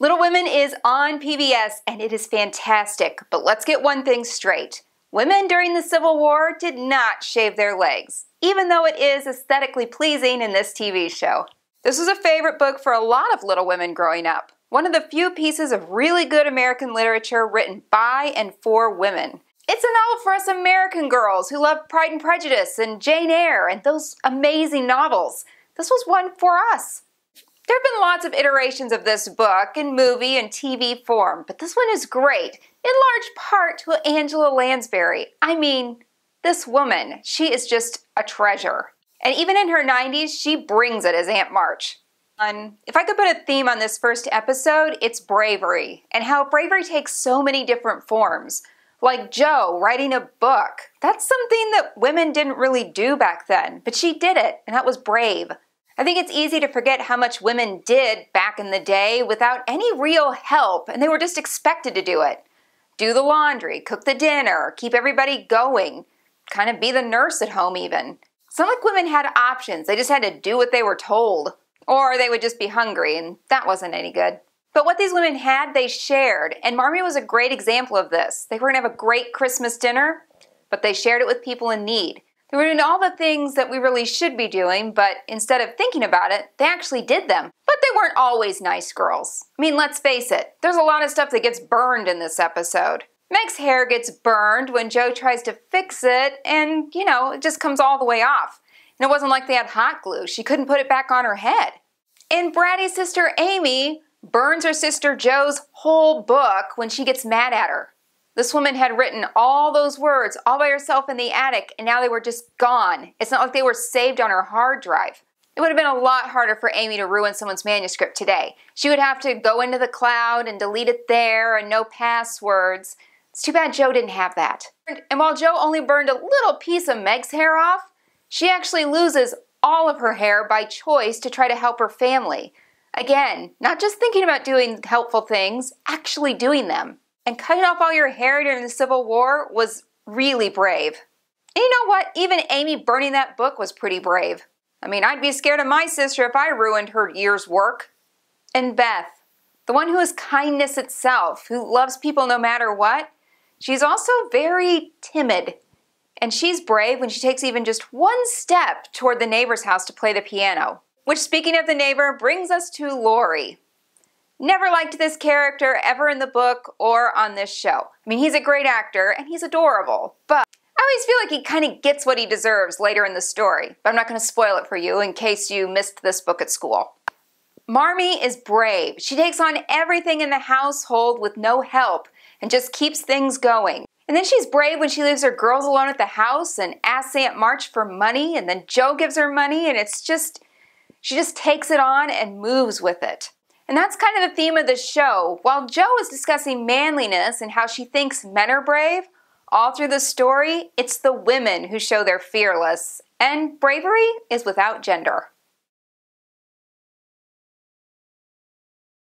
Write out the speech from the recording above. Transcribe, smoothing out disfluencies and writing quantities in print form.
Little Women is on PBS and it is fantastic, but let's get one thing straight. Women during the Civil War did not shave their legs, even though it is aesthetically pleasing in this TV show. This was a favorite book for a lot of Little Women growing up. One of the few pieces of really good American literature written by and for women. It's a novel for us American girls who love Pride and Prejudice and Jane Eyre and those amazing novels. This was one for us. There have been lots of iterations of this book in movie and TV form, but this one is great, in large part to Angela Lansbury. I mean, this woman, she is just a treasure. And even in her 90s, she brings it as Aunt March. If I could put a theme on this first episode, it's bravery, and how bravery takes so many different forms. Like Jo writing a book. That's something that women didn't really do back then, but she did it, and that was brave. I think it's easy to forget how much women did back in the day without any real help, and they were just expected to do it. Do the laundry, cook the dinner, keep everybody going, kind of be the nurse at home even. It's not like women had options, they just had to do what they were told. Or they would just be hungry, and that wasn't any good. But what these women had, they shared, and Marmee was a great example of this. They were going to have a great Christmas dinner, but they shared it with people in need. They were doing all the things that we really should be doing, but instead of thinking about it, they actually did them. But they weren't always nice girls. I mean, let's face it, there's a lot of stuff that gets burned in this episode. Meg's hair gets burned when Jo tries to fix it, and, it just comes all the way off. And it wasn't like they had hot glue. She couldn't put it back on her head. And Bratty's sister Amy burns her sister Jo's whole book when she gets mad at her. This woman had written all those words all by herself in the attic, and now they were just gone. It's not like they were saved on her hard drive. It would have been a lot harder for Amy to ruin someone's manuscript today. She would have to go into the cloud and delete it there and no passwords. It's too bad Jo didn't have that. And while Jo only burned a little piece of Meg's hair off, she actually loses all of her hair by choice to try to help her family. Again, not just thinking about doing helpful things, actually doing them. And cutting off all your hair during the Civil War was really brave. And you know what? Even Amy burning that book was pretty brave. I mean, I'd be scared of my sister if I ruined her year's work. And Beth, the one who is kindness itself, who loves people no matter what, she's also very timid. And she's brave when she takes even just one step toward the neighbor's house to play the piano. Which, speaking of the neighbor, brings us to Laurie. Never liked this character ever in the book or on this show. I mean, he's a great actor and he's adorable, but I always feel like he kind of gets what he deserves later in the story. But I'm not going to spoil it for you in case you missed this book at school. Marmee is brave. She takes on everything in the household with no help and just keeps things going. And then she's brave when she leaves her girls alone at the house and asks Aunt March for money, and then Jo gives her money, and she just takes it on and moves with it. And that's kind of the theme of the show. While Jo is discussing manliness and how she thinks men are brave, all through the story, it's the women who show they're fearless. And bravery is without gender.